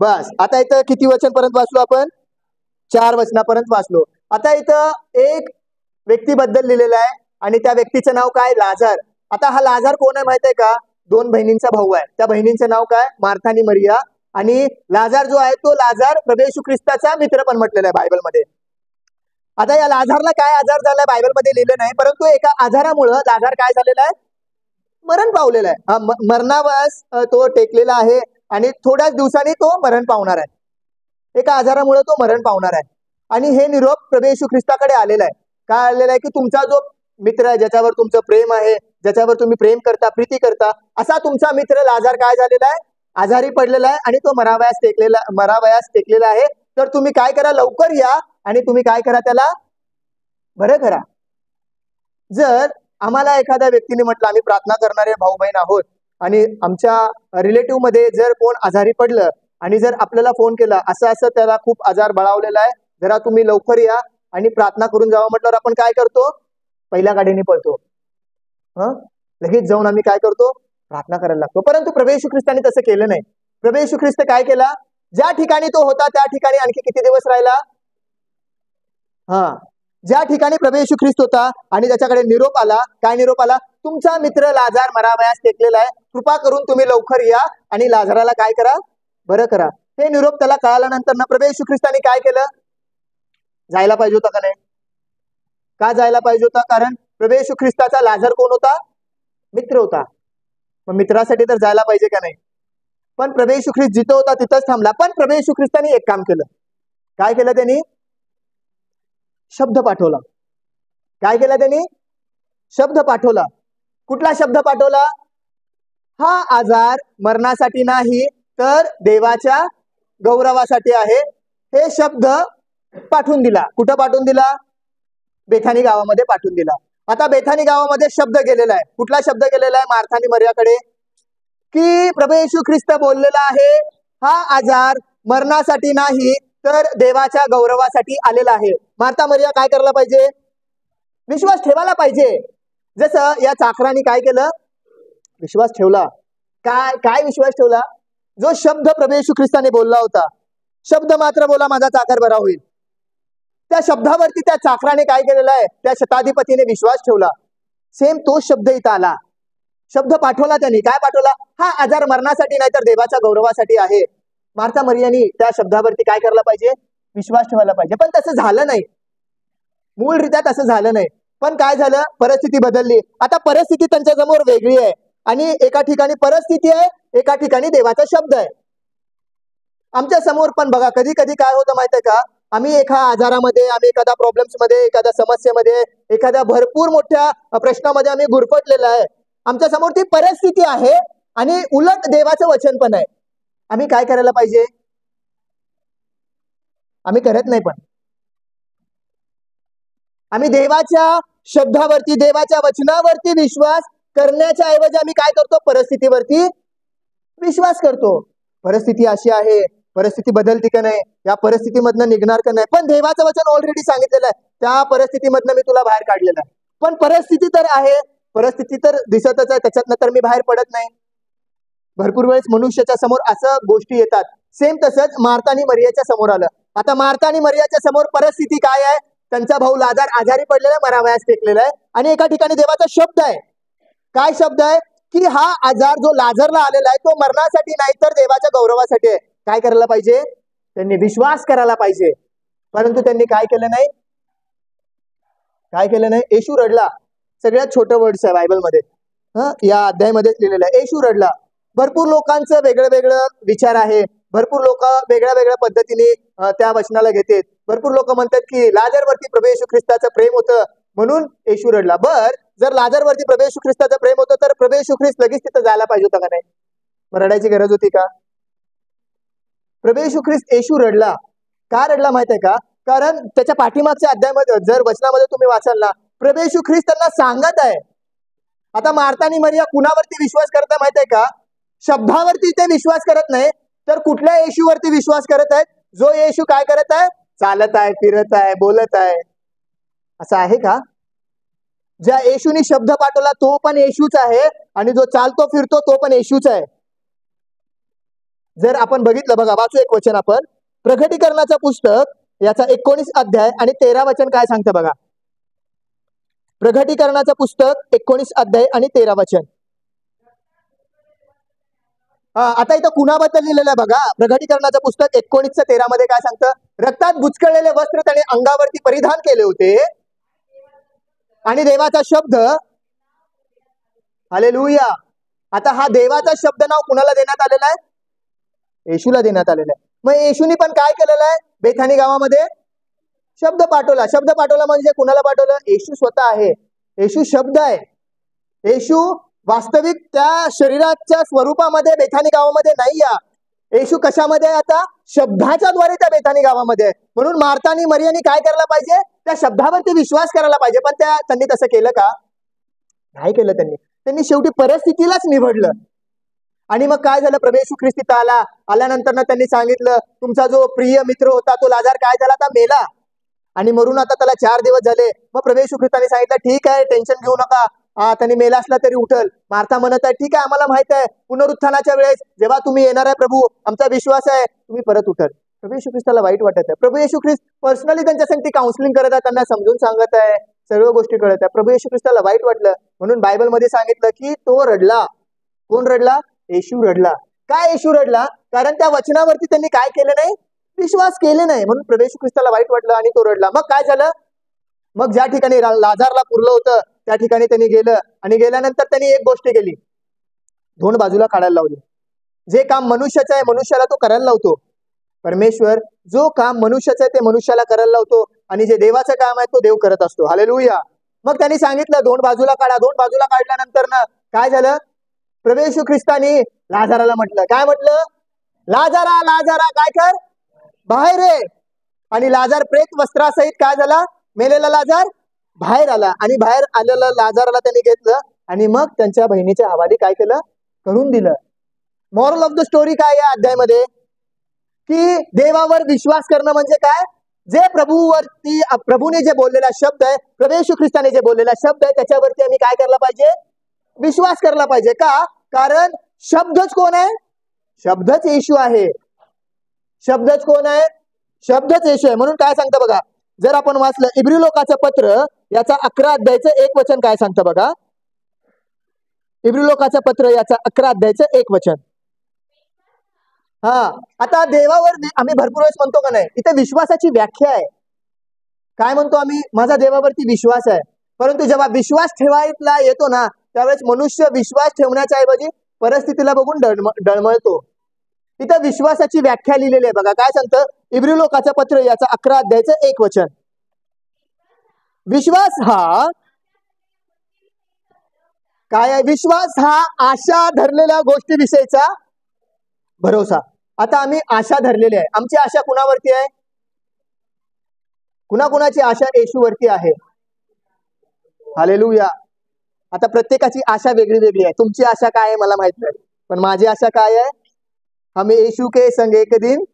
A: बस. आता इथं किती वचन पर्यंत वाचलो आपण? 4 वचनापर्यंत वाचलो. आता इथं एक व्यक्तीबद्दल लिहिलेलं आहे आणि त्या व्यक्तीचं नाव काय? लाजार. आता हा लाजार कोण आहे माहित आहे का? 2 बहिणींचा भाऊ आहे. त्या बहिणींचं नाव काय? मार्था आणि मरिया. आणि लाजार जो आहे तो लाजार प्रभू येशू ख्रिस्ताचा मित्र पण म्हटलेला आहे बायबलमध्ये. आता या लाजारला काय आजार झालाय बायबलमध्ये लिहिलं नाही, परंतु एका आजारामुळे लाजार काय झालेला आहे? मरण पावलेला आहे. मरणावास तो टेकलेला आहे आणि थोड्याच दिवसांनी तो मरण पावणार आहे. एका आजारामुळे तो मरण पावणार आहे. आणि हे निरोप प्रभू येशू ख्रिस्ताकडे आलेला आहे. काय आलेला आहे? की तुमचा जो मित्र आहे, ज्याच्यावर तुमचं प्रेम आहे, ज्याच्यावर तुम्ही प्रेम करता, प्रीती करता, असा तुमचा मित्र लाजार काय झालेला आहे? आजारी पडलेला आहे आणि तो मरावयास टेकलेला आहे. तर तुम्ही काय करा? लवकर या आणि तुम्ही काय करा? त्याला बरं करा. जर आम्हाला एखाद्या व्यक्तीने म्हटलं, आम्ही प्रार्थना करणारे भाऊ बहीण आहोत आणि आमच्या रिलेटिव्ह मध्ये जर कोण आजारी पडलं आणि जर आपल्याला फोन केला असं असं त्याला खूप आजार बळावलेला आहे, जरा तुम्ही लवकर या आणि प्रार्थना करून जावं म्हटल्यावर आपण काय करतो? पहिल्या गाडीने पळतो. लगेच जाऊन आम्ही काय करतो? प्रार्थना करायला लागतो. परंतु प्रभू येशू ख्रिस्ताने तसं केलं नाही. प्रभू येशू ख्रिस्त काय केला? ज्या ठिकाणी तो होता त्या ठिकाणी आणखी किती दिवस राहिला? ज्या ठिकाणी प्रभू येशू ख्रिस्त होता आणि त्याच्याकडे निरोप आला. काय निरोप आला? तुमचा मित्र लाजार मरावयास टेकलेला आहे, कृपा करून तुम्ही लवकर या आणि लाजाराला काय करा? बरं करा. हे निरोप त्याला कळाल्यानंतर ना प्रभू येशू ख्रिस्ताने काय केलं? जायला पाहिजे होता का नाही? का जायला पाहिजे होता? कारण प्रभू येशू ख्रिस्ताचा लाजार कोण होता? मित्र होता. मग मित्रासाठी तर जायला पाहिजे का नाही? पण प्रभू येशू ख्रिस्त जिथं होता तिथंच थांबला. पण प्रभू येशू ख्रिस्ताने एक काम केलं. काय केलं त्यांनी? शब्द पाठवला. काय केलं त्यांनी? शब्द पाठवला. कुठला शब्द पाठवला? हा आजार मरणासाठी नाही तर देवाच्या गौरवासाठी आहे, हे शब्द पाठवून दिला. कुठं पाठवून दिला? बेथानी गावामध्ये पाठवून दिला. आता बेथानी गावामध्ये शब्द गेलेला आहे. कुठला शब्द गेलेला आहे? मार्था आणि मरियाकडे, की प्रभू येशू ख्रिस्त बोललेला आहे हा आजार मरणासाठी नाही तर देवाच्या गौरवासाठी आलेला आहे. मार्था मरिया काय करायला पाहिजे? विश्वास ठेवायला पाहिजे. जसं या चाकराने काय केलं? विश्वास ठेवला. काय काय विश्वास ठेवला? जो शब्द प्रभू येशू ख्रिस्ताने बोलला होता, शब्द मात्र बोला माझा चाकर बरा होईल, त्या शब्दावरती त्या चाकराने काय केलेलं आहे? त्या शताधिपतीने विश्वास ठेवला. सेम तो शब्द इथं आला. शब्द पाठवला त्यांनी. काय पाठवला? हा आजार मरणासाठी नाही तर देवाच्या गौरवासाठी आहे. मार्था मरियानी त्या शब्दावरती काय करायला पाहिजे? विश्वास ठेवायला पाहिजे. पण तसं झालं नाही. मूळरित्या तसं झालं नाही. पण काय झालं? परिस्थिती बदलली. आता परिस्थिती त्यांच्या समोर वेगळी आहे आणि एका ठिकाणी परिस्थिती आहे, एका ठिकाणी देवाचा शब्द आहे. आमच्या समोर पण बघा कधी कधी काय होतं माहितीये का? आम्ही एका आजारामध्ये, आम्ही एखाद्या प्रॉब्लेम्स मध्ये, एखाद्या समस्येमध्ये, एखाद्या भरपूर मोठ्या प्रश्नामध्ये आम्ही गुरफटलेला आहे. आमच्या समोर ती परिस्थिती आहे आणि उलट देवाचं वचन पण आहे. आम्ही काय करायला पाहिजे? आम्ही करत नाही. पण आम्ही देवाच्या शब्दावरती, देवाच्या वचनावरती विश्वास करण्याच्या ऐवजी आम्ही काय करतो? परिस्थितीवरती विश्वास करतो. परिस्थिती अशी आहे, परिस्थिती बदलती का नाही, या परिस्थितीमधनं निघणार का नाही. पण देवाचं वचन ऑलरेडी सांगितलेलं आहे, त्या परिस्थितीमधनं मी तुला बाहेर काढलेलं आहे. पण परिस्थिती तर आहे, परिस्थिती तर दिसतच आहे, त्याच्यातनं तर मी बाहेर पडत नाही. भरपूर वेळेस मनुष्याच्या समोर असं गोष्टी येतात. सेम तसंच मार्था आणि मरियाच्या समोर आलं. आता मार्था आणि मरियाच्या समोर परिस्थिती काय आहे? त्यांचा भाऊ लाजार आजारी पडलेला, मरावयास टेकलेला आहे आणि एका ठिकाणी देवाचा शब्द आहे. काय शब्द आहे? की हा आजार जो लाजरला आलेला आहे तो मरणासाठी नाही तर देवाच्या गौरवासाठी आहे. काय करायला पाहिजे? त्यांनी विश्वास करायला पाहिजे. परंतु त्यांनी काय केलं नाही? काय केलं नाही? येशू रडला. सगळ्यात छोटं वर्ड्स आहे बायबलमध्ये, या अध्यायामध्येच लिहिलेलं आहे. येशू रडला. भरपूर लोकांचं वेगळं वेगळं विचार आहे. भरपूर लोक वेगळ्या वेगळ्या पद्धतीने त्या वचनाला घेतात. भरपूर लोक म्हणतात की लाजरवरती प्रभू येशू ख्रिस्ताचं प्रेम होतं म्हणून येशू रडला. जर लाजरवरती प्रभू येशू ख्रिस्ताचं प्रेम होतं तर प्रभू येशू ख्रिस्त लगेच तिथं जायला पाहिजे होतं का नाही? रडायची गरज होती का? प्रभू येशू ख्रिस्त येशू रडला. का रडला माहितीये का? कारण त्याच्या पाठीमागच्या अध्यायामध्ये जर वचनामध्ये तुम्ही वाचाल ना, प्रभू येशू ख्रिस्त त्यांना सांगत आहे. आता मार्था आणि मरिया कुणावरती विश्वास करत आहे माहितीये का? शब्दावरती ते विश्वास करत नाही तर कुठल्या येशूवरती विश्वास करत आहेत? जो येशू काय करत आहे? चालत आहे, फिरत आहे, बोलत आहे. असं आहे का? ज्या येशूने शब्द पाठवला तो पण येशूच आहे आणि जो चालतो फिरतो तो पण येशूच आहे. जर आपण बघितलं, बघा वाचू एक वचन आपण, प्रकटीकरणाचं पुस्तक याचा 19 अध्याय आणि 13 वचन काय सांगतं बघा. प्रकटीकरणाचं पुस्तक 19 अध्याय आणि 13 वचन. आता इथं कुणाबद्दल लिहिलेलं आहे बघा. प्रकटीकरणाचं पुस्तक 19:13 मध्ये काय सांगतं? रक्तात बुचकळलेले वस्त्र त्याने अंगावरती परिधान केले होते आणि देवाचा शब्द, हालेलुया. आता हा देवाचा शब्द नाव कुणाला देण्यात आलेला आहे? येशूला देण्यात आलेला आहे. मग येशूनी पण काय केलेलं आहे? बेथानी गावामध्ये शब्द पाठवला. शब्द पाठवला म्हणजे कुणाला पाठवलं? येशू स्वतः आहे. येशू शब्द आहे. येशू वास्तविक त्या शरीराच्या स्वरूपामध्ये बेथानी गावामध्ये नाही या. येशू कशामध्ये आहे? आता शब्दाच्या द्वारे त्या बेथानी गावामध्ये आहे. म्हणून मार्था आणि मरियानी काय करायला पाहिजे? त्या शब्दावरती विश्वास करायला पाहिजे. पण त्यांनी तसं केलं का? नाही केलं. त्यांनी शेवटी परिस्थितीलाच निवडलं. आणि मग काय झालं, प्रभू येशू ख्रिस्त तिथं आल्यानंतर ना त्यांनी सांगितलं तुमचा जो प्रिय मित्र होता तो लाजार काय झाला, आता मेला आणि मरून आता त्याला 4 दिवस झाले. मग प्रभू येशू ख्रिस्ताने सांगितलं ठीक आहे, टेन्शन घेऊ नका, त्यांनी मेला असला तरी उठल. मार्था म्हणत आहे ठीक आहे, आम्हाला माहित आहे पुनरुत्थानाच्या वेळेस जेव्हा तुम्ही येणार आहे प्रभू, आमचा विश्वास आहे तुम्ही परत उठल. प्रभू येशू ख्रिस्ताला वाईट वाटत आहे. प्रभू येशू ख्रिस्त पर्सनली त्यांच्यासाठी काउन्सिलिंग करत आहे, त्यांना समजून सांगत आहे, सर्व गोष्टी कळत आहे. प्रभू येशू ख्रिस्ताला वाईट वाटलं म्हणून बायबलमध्ये सांगितलं की तो रडला. कोण रडला? येशू रडला. काय येशू रडला? कारण त्या वचनावरती त्यांनी काय केलं नाही, विश्वास केले नाही, म्हणून प्रभू येशू ख्रिस्ताला वाईट वाटलं आणि तो रडला. मग काय झालं, मग ज्या ठिकाणी लाजारला पुरलं होतं त्या ठिकाणी त्यांनी गेलं आणि गेल्यानंतर त्यांनी एक गोष्ट केली, धोंड बाजूला काढायला लावली. जे काम मनुष्याचं आहे मनुष्याला तो करायला लावतो. परमेश्वर जो काम मनुष्याचं आहे ते मनुष्याला करायला लावतो आणि जे देवाचं काम आहे तो देव करत असतो. हालेलुया. मग त्यांनी सांगितलं धोंड बाजूला काढा. धोंड बाजूला काढल्यानंतर ना काय झालं, प्रभू येशू ख्रिस्तानी लाजाराला म्हटलं, काय म्हटलं, लाजारा लाजारा काय कर, बाहेर ये. आणि लाजार प्रेत वस्त्रासहित काय झाला, मेलेला लाजार बाहेर आला आणि बाहेर आलेला लाजाराला त्यांनी घेतलं आणि मग त्यांच्या बहिणीच्या हवाली काय केलं, करून दिलं. मॉरल ऑफ द स्टोरी काय या अध्यायामध्ये, की देवावर विश्वास करणं म्हणजे काय, जे प्रभूने जे बोललेला शब्द आहे, प्रभू येशू ख्रिस्ताने जे बोललेला शब्द आहे त्याच्यावरती आम्ही काय करायला पाहिजे, विश्वास करायला पाहिजे. का? कारण शब्दच कोण आहे, शब्दच येशू आहे. शब्दच कोण आहे, शब्दच येशू आहे. म्हणून काय सांगतं बघा, जर आपण वाचलं इब्री लोकाचं पत्र याचा 11 अध्यायचं 1 वचन काय सांगतं बघा. इब्री लोकाचं पत्र याचा 11 अध्यायचं 1 वचन. आता देवावर आम्ही भरपूर वेळेस म्हणतो का नाही, इथे विश्वासाची व्याख्या आहे. काय म्हणतो आम्ही, माझा देवावरती विश्वास आहे. परंतु जेव्हा विश्वास ठेवायला येतो ना त्यावेळेस मनुष्य विश्वास ठेवण्याच्या ऐवजी परिस्थितीला बघून डळमळतो. इथं विश्वासाची व्याख्या लिहिलेली आहे बघा. काय सांगतं इब्री लोकाचं पत्र याचा 11 अध्यायचं 1 वचन. विश्वास हा काय आहे, विश्वास हा आशा धरलेल्या गोष्टीविषयीचा भरोसा. आता आम्ही आशा धरलेली आहे. आमची आशा कुणावरती आहे, कुणाकुणाची आशा येशूवरती आहे. हालेलुया. आता प्रत्येकाची आशा वेगळी वेगळी आहे. तुमची आशा काय आहे मला माहित नाही, पण माझी आशा काय आहे, हम यीशु के संग एक दिन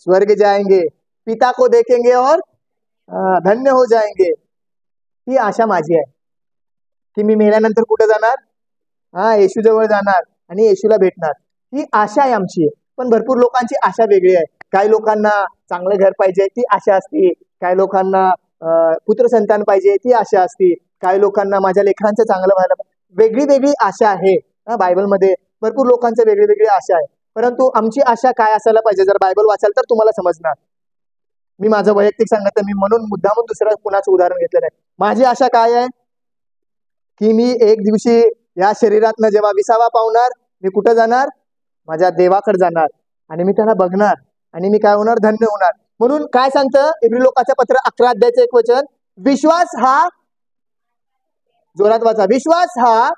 A: स्वर्ग जाएंगे, पिता को देखेंगे और धन्य हो जाएंगे. ही आशा माझी आहे की मी मेल्यानंतर कुठे जाणार, येशू जवळ जाणार आणि येशूला भेटणार. ही आशा आहे आमची. पण भरपूर लोकांची आशा वेगळी आहे. काही लोकांना चांगलं घर पाहिजे ती आशा असते, काही लोकांना पुत्र संतान पाहिजे ती आशा असते, काही लोकांना माझ्या लेकरांचं चांगलं व्हायला, वेगळी वेगळी आशा आहे. बायबलमध्ये भरपूर लोकांच्या वेगळी वेगळी आशा आहे. परंतु आमची आशा काय असायला पाहिजे, जर बायबल वाचाल तर तुम्हाला समजणार. मी माझं वैयक्तिक सांगत मी म्हणून मुद्दामून दुसऱ्या कुणाचं उदाहरण घेतलं नाही. माझी आशा काय आहे की मी एक दिवशी या शरीरातनं जेव्हा विसावा पावणार, मी कुठं जाणार, माझ्या देवाकडे जाणार आणि मी त्याला बघणार आणि मी काय होणार, धन्य होणार. म्हणून काय सांगतं इब्री लोकाचं पत्र 11 अध्यायचं 1 वचन, विश्वास हा, जोरात वाचा, विश्वास हा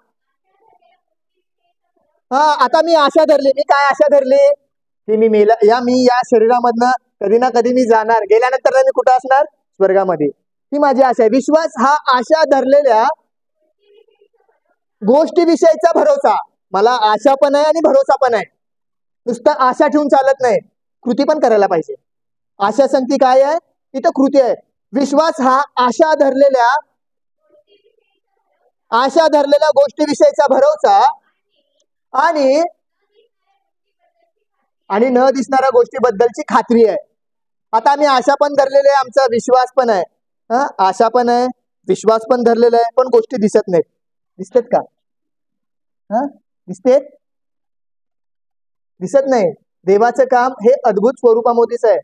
A: आता मी आशा धरली. मी काय आशा धरली की मी या शरीरामधनं कधी ना कधी मी जाणार, गेल्यानंतर मी कुठं असणार, स्वर्गामध्ये. ही माझी आशा आहे. विश्वास हा आशा धरलेल्या गोष्टीविषयीचा भरोसा. मला आशा पण आहे आणि भरोसा पण आहे. नुसतं आशा ठेवून चालत नाही, कृती पण करायला पाहिजे. आशा संगती काय आहे, इथं कृती आहे. विश्वास हा आशा धरलेल्या गोष्टीविषयीचा भरोसा आणि न दिसणाऱ्या गोष्टीबद्दलची खात्री आहे. आता आम्ही आशा पण धरलेली आहे, आमचा विश्वास पण आहे. आशा पण आहे, विश्वास पण धरलेला आहे, पण गोष्टी दिसत नाहीत. दिसतेत का? दिसत नाही. देवाचं काम हे अद्भुत स्वरूपामध्येच आहे.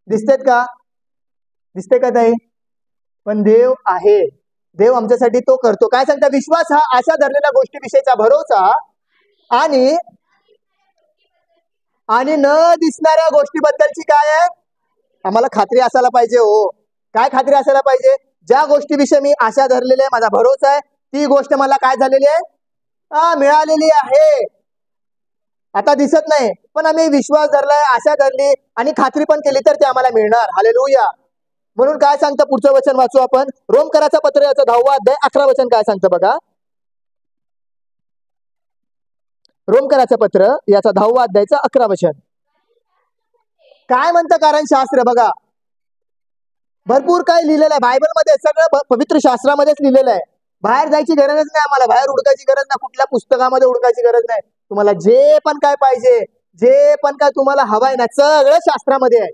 A: दिसतेत का? दिसते का नाही? पण देव आहे, देव आमच्यासाठी तो करतो. काय सांगता, विश्वास हा आशा धरलेल्या गोष्टीविषयीचा भरोसा आणि न दिसणाऱ्या गोष्टीबद्दलची काय आहे, आम्हाला खात्री असायला पाहिजे. हो, काय खात्री असायला पाहिजे, ज्या गोष्टीविषयी मी आशा धरलेली आहे, माझा भरोसा आहे, ती गोष्ट मला काय झालेली आहे, मिळालेली आहे. आता दिसत नाही, पण आम्ही विश्वास धरलाय, आशा धरली आणि खात्री पण केली तर ते आम्हाला मिळणार. हालेलुया. म्हणून काय सांगतं पुढचं वचन वाचू आपण. रोमकराचं पत्र याचं 10वा अध्याय 11 वचन काय सांगतं बघा. रोमकराचं पत्र याचा 10वा अध्यायचं 11 वचन काय म्हणतं. कारण शास्त्र बघा, भरपूर काही लिहिलेलं आहे बायबलमध्ये, सगळं पवित्र शास्त्रामध्येच लिहिलेलं आहे. बाहेर जायची गरजच नाही आम्हाला, बाहेर हुडकायची गरज नाही, कुठल्या पुस्तकामध्ये हुडकायची गरज नाही. तुम्हाला जे पण काय पाहिजे, जे पण काय तुम्हाला हवाय ना, सगळं शास्त्रामध्ये आहे.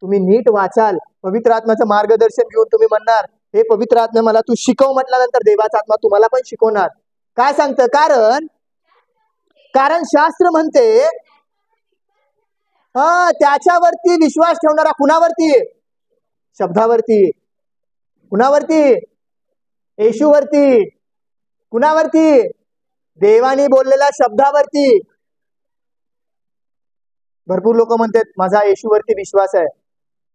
A: तुम्ही नीट वाचाल, पवित्र आत्म्याचं मार्गदर्शन घेऊन तुम्ही म्हणणार, हे पवित्र आत्मा मला तू शिकव, म्हटल्यानंतर देवाचा आत्मा तुम्हाला पण शिकवणार. काय सांगतं. कारण शास्त्र म्हणते त्याच्यावरती विश्वास ठेवणारा कुणावरती? शब्दावरती. कुणावरती? येशूवरती. कुणावरती? देवाने बोललेल्या शब्दावरती. भरपूर लोक म्हणतात माझा येशूवरती विश्वास आहे,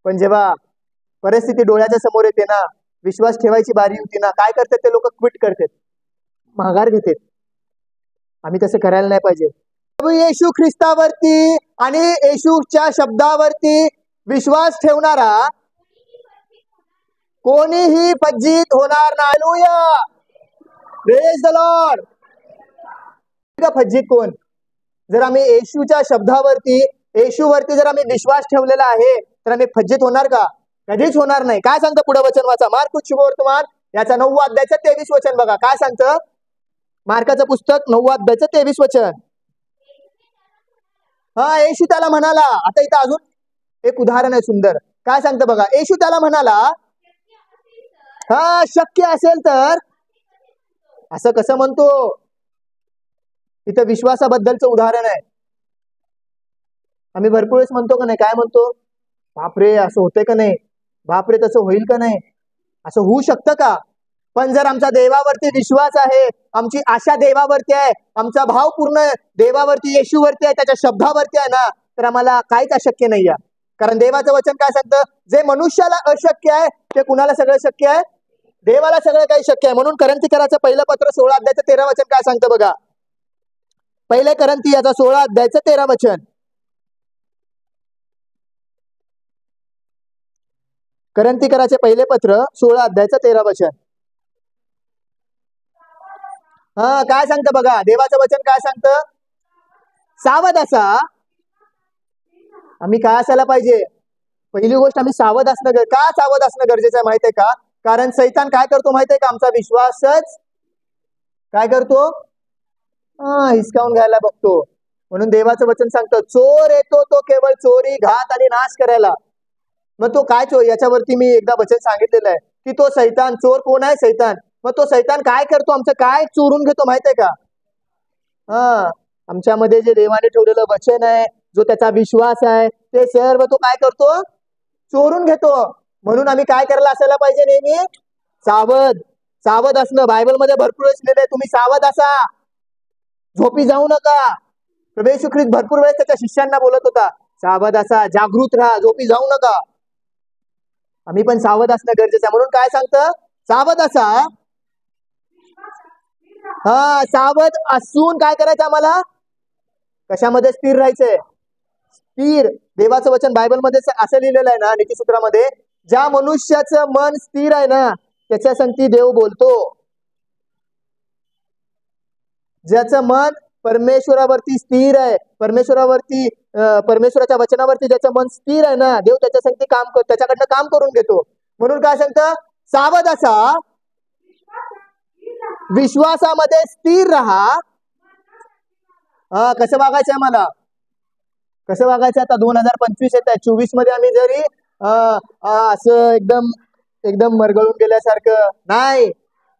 A: पण जेव्हा परिस्थिती डोळ्याच्या समोर येते ना, विश्वास ठेवायची बारी होती ना, काय करतात ते लोक? क्विट करतात, माघार घेतात. आम्ही तसं करायला नाही पाहिजे. प्रभू येशू ख्रिस्तावरती आणि येशूच्या शब्दावरती विश्वास ठेवणारा कोणीही फज्जित होणार नाही. Hallelujah, praise the lord. फज्जित कोण? जर आम्ही येशूच्या शब्दावरती, येशूवरती जर आम्ही विश्वास ठेवलेला आहे, तर आम्ही फज्जित होणार का? कधीच होणार नाही. काय सांगतं पुढे वचन वाचा, मार्क शुभवर्तमान याचा 9वा अध्यायचं 23 वचन बघा. काय सांगतं? मार्काचं पुस्तक 9वा अध्यायचं 23 वचन. येशू त्याला म्हणाला. आता इथं अजून एक उदाहरण आहे सुंदर. काय सांगतं बघा, येशू त्याला म्हणाला, शक्य असेल तर. असं कसं म्हणतो? इथं विश्वासाबद्दलचं उदाहरण आहे. आम्ही भरपूर वेळेस म्हणतो का नाही, काय म्हणतो? बापरे असं होतंय का नाही, बापरे तसं होईल का नाही, असं होऊ शकतं का? पण जर आमचा देवावरती विश्वास आहे, आमची आशा देवावरती आहे, आमचा भाव पूर्ण देवावरती, येशूवरती आहे, त्याच्या शब्दावरती आहे ना, तर आम्हाला काहीच अशक्य नाही आहे. कारण देवाचं वचन काय सांगतं? जे मनुष्याला अशक्य आहे ते कुणाला सगळं शक्य आहे? देवाला सगळं काही शक्य आहे. म्हणून करंथीकराचं पहिलं पत्र 16 अध्यायचं 13 वचन काय सांगतं बघा. पहिले करंथी याचा 16 अध्यायचं 13 वचन. करंथीकराचे पहिले पत्र 16 अध्यायचं 13 वचन. काय सांगतं बघा, देवाचं वचन काय सांगतं? सावध असा. आम्ही काय असायला पाहिजे? पहिली गोष्ट आम्ही सावध असणं. का सावध असणं गरजेचं आहे माहितीये का? कारण सैतान काय करतो माहितीये का? आमचा विश्वासच काय करतो? हिसकावून घ्यायला बघतो. म्हणून देवाचं वचन सांगतं, चोर येतो तो केवळ चोरी, घात आणि नाश करायला. मग तो काय चोर? याच्यावरती मी एकदा वचन सांगितलेलं आहे की तो सैतान, चोर कोण आहे? सैतान. मग तो सैतान काय करतो? आमचं काय चोरून घेतो माहितीये का? आमच्यामध्ये जे देवाने ठेवलेलं वचन आहे, जो त्याचा विश्वास आहे, ते सर्व तो काय करतो? चोरून घेतो. म्हणून आम्ही काय करायला असायला पाहिजे? नेहमी सावध असणं. बायबलमध्ये भरपूर वेळेस लिहिलंय, तुम्ही सावध असा, झोपी जाऊ नका. प्रभू येशू ख्रिस्त भरपूर वेळेस त्याच्या शिष्यांना बोलत होता, सावध असा, जागृत राहा, झोपी जाऊ नका. आम्ही पण सावध असणं गरजेचं आहे. म्हणून काय सांगतं? सावध असा. सावध असून काय करायचं आम्हाला? कशामध्ये स्थिर राहायचंय? स्थिर. देवाचं वचन बायबलमध्ये असं लिहिलेलं आहे ना, नीतिसूत्रामध्ये, ज्या मनुष्याचं मन स्थिर आहे ना, त्याच्या संगती देव बोलतो. ज्याचं मन परमेश्वरावरती स्थिर आहे, परमेश्वराच्या वचनावरती ज्याचं मन स्थिर आहे ना, देव त्याच्या संगती त्याच्याकडनं काम करून घेतो. म्हणून काय सांगतं? सावध असा, विश्वासामध्ये स्थिर राहा. कसं वागायचंय मला? कसं वागायचं? आता 2025 येत आहे. 24 मध्ये आम्ही जरी असं एकदम मरगळून गेल्यासारखं नाही.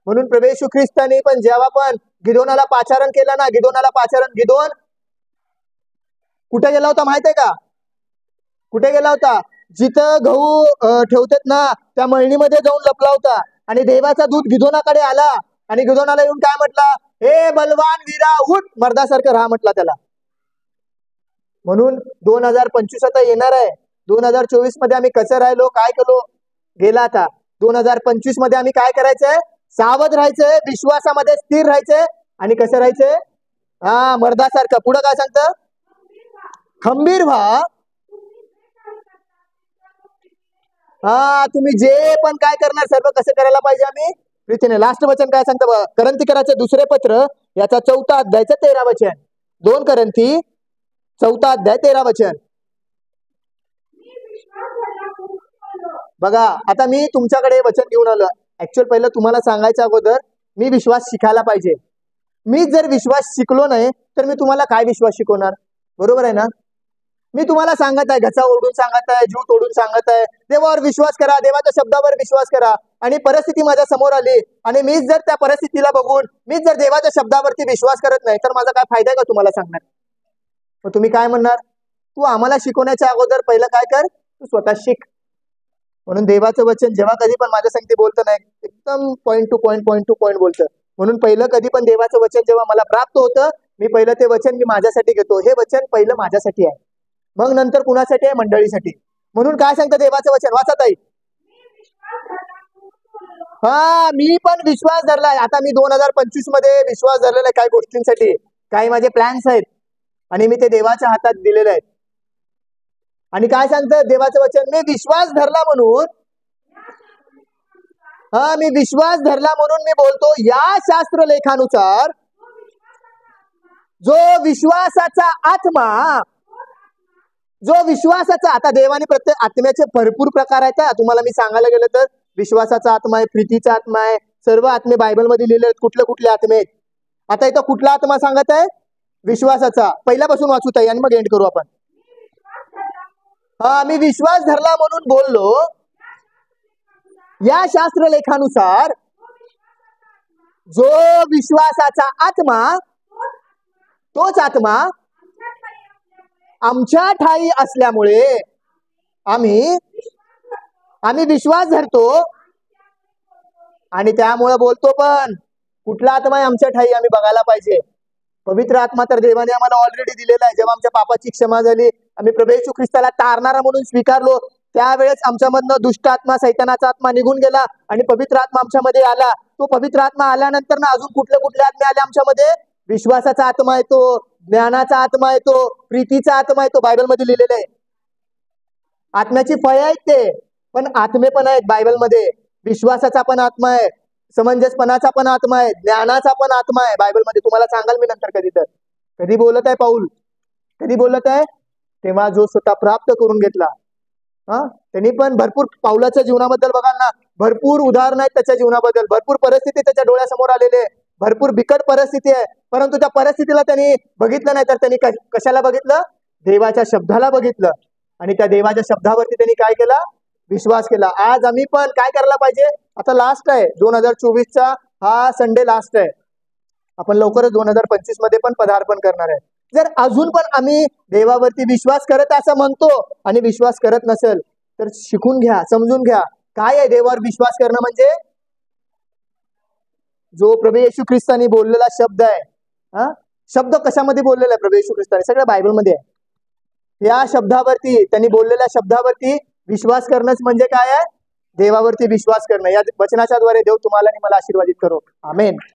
A: म्हणून प्रभू येशू ख्रिस्तानी पण जेव्हा पण गिदोनाला पाचारण केलं ना, गिदोन कुठे गेला होता माहितीये का? कुठे गेला होता? जिथं गहू ठेवतात ना, त्या मळणीमध्ये जाऊन लपला होता. आणि देवाचा दूत गिदोनाकडे आला आणि गिदोनाला येऊन काय म्हटला? हे बलवान वीरा, उठ, मर्दासारखं राहा म्हटला त्याला. म्हणून 2025 आता येणार आहे. 2024 मध्ये आम्ही कसं राहिलो, काय केलो, गेला. आता 2025 मध्ये आम्ही काय करायचंय? सावध राहायचंय, विश्वासामध्ये स्थिर राहायचंय. आणि कसं राहायचंय? मर्दासारखं. पुढे काय सांगतं? खंबीर व्हा. तुम्ही जे पण काय करणार, सर्व कसं करायला पाहिजे आम्ही? प्रीतीने. लास्ट वचन काय सांगतं? करंथीकराचे दुसरे पत्र याचा 4 अध्यायचं 13 वचन. 2 करंथी 4 अध्याय 13 वचन. बघा, आता मी तुमच्याकडे वचन घेऊन आलो. ऍक्च्युअल पहिलं तुम्हाला सांगायच्या अगोदर मी विश्वास शिकायला पाहिजे. मी जर विश्वास शिकलो नाही तर मी तुम्हाला काय विश्वास शिकवणार? बरोबर आहे ना? मी तुम्हाला सांगत आहे, घसा ओढून सांगत आहे, जीव तोडून सांगत आहे, देवावर विश्वास करा, देवाच्या शब्दावर विश्वास करा, आणि परिस्थिती माझ्या समोर आली आणि मीच जर त्या परिस्थितीला बघून मीच जर देवाच्या शब्दावरती विश्वास करत नाही तर माझा काय फायदा आहे का तुम्हाला सांगणार? मग तुम्ही काय म्हणणार? तू आम्हाला शिकवण्याच्या अगोदर पहिलं काय कर, तू स्वतः शिक. म्हणून देवाचं वचन जेव्हा कधी पण माझ्या संगती बोलतं नाही, एकदम पॉईंट टू पॉईंट बोलतं. म्हणून पहिलं कधी पण देवाचं वचन जेव्हा मला प्राप्त होतं, मी पहिलं ते वचन मी माझ्यासाठी घेतो. हे वचन पहिलं माझ्यासाठी आहे, मग नंतर कुणासाठी आहे? मंडळीसाठी. म्हणून काय सांगतं देवाचं वचन? वाचत आहे. हा, मी पण विश्वास धरलाय. आता मी 2025 मध्ये विश्वास धरलेला आहे काही गोष्टींसाठी. काही माझे प्लॅन्स आहेत आणि मी ते देवाच्या हातात दिलेले आहेत. आणि काय सांगतं देवाचं वचन? मी विश्वास धरला म्हणून, मी विश्वास धरला म्हणून मी बोलतो, या शास्त्र लेखानुसार जो विश्वासाचा आत्मा, जो विश्वासाचा, आता देवाने प्रत्येक आत्म्याचे भरपूर प्रकार आहेत. तुम्हाला मी सांगायला गेलं तर विश्वासाचा आत्मा आहे, प्रीतीचा आत्मा आहे, सर्व आत्मे बायबलमध्ये लिहिले आहेत. कुठले कुठले आत्मे आहेत? आता इथं कुठला आत्मा सांगत आहे? विश्वासाचा. पहिल्यापासून वाचू ताई आणि मग एंड करू आपण. मी विश्वास धरला म्हणून बोललो, या शास्त्र लेखानुसार जो विश्वासाचा आत्मा, तोच आत्मा आमच्या ठाई असल्यामुळे आम्ही विश्वास धरतो आणि त्यामुळे बोलतो. पण कुठला आत्मा आहे आमच्या ठाई आम्ही बघायला पाहिजे. पवित्र आत्मा तर देवाने आम्हाला ऑलरेडी दिलेला आहे. जेव्हा आमच्या पापाची क्षमा झाली, आम्ही प्रभू येशू ख्रिस्ताला तारणारा म्हणून स्वीकारलो, त्यावेळेस आमच्यामधनं दुष्ट आत्मा, सैतानाचा आत्मा निघून गेला आणि पवित्र आत्मा आमच्यामध्ये आला. तो पवित्र आत्मा आल्यानंतर ना अजून कुठले कुठले आत्मे आले आमच्यामध्ये? विश्वासाचा आत्मा येतो, ज्ञानाचा आत्मा येतो, प्रीतीचा आत्मा येतो. बायबलमध्ये लिहिलेलं आहे. आत्म्याची फळे आहेत ते, पण आत्मे पण आहेत बायबलमध्ये. विश्वासाचा पण आत्मा आहे, समंजसपणाचा पण आत्मा आहे, ज्ञानाचा पण आत्मा आहे बायबलमध्ये. तुम्हाला सांगाल मी नंतर कधी. तर कधी बोलत आहे पाऊल? कधी बोलत आहे? तेव्हा जो स्वतः प्राप्त करून घेतला. त्यांनी पण भरपूर, पाऊलाच्या जीवनाबद्दल बघाल ना, भरपूर उदाहरण आहेत त्याच्या जीवनाबद्दल. भरपूर परिस्थिती त्याच्या डोळ्यासमोर आलेले, भरपूर बिकट परिस्थिती आहे, परंतु त्या परिस्थितीला त्यांनी बघितलं नाही, तर त्यांनी कशाला बघितलं? देवाच्या शब्दाला बघितलं आणि त्या देवाच्या शब्दावरती त्यांनी काय केला? विश्वास केला. आज आम्ही पण काय करायला पाहिजे? आता लास्ट आहे 2024चा हा संडे लास्ट आहे. आपण लवकरच 2025 मध्ये पण पदार्पण करणार आहे. जर अजून पण आम्ही देवावरती विश्वास करत असं म्हणतो आणि विश्वास करत नसेल तर शिकून घ्या, समजून घ्या काय आहे देवावर विश्वास करणं म्हणजे. जो प्रभू येशू ख्रिस्तानी बोललेला शब्द आहे, शब्द कशामध्ये बोललेला आहे प्रभू येशू ख्रिस्तानी? सगळ्या बायबलमध्ये आहे. या शब्दावरती, त्यांनी बोललेल्या शब्दावरती विश्वास करणंच म्हणजे काय आहे? देवावरती विश्वास करणं. या वचनाच्या द्वारे देव तुम्हाला आणि मला आशीर्वादित करो. आमेन.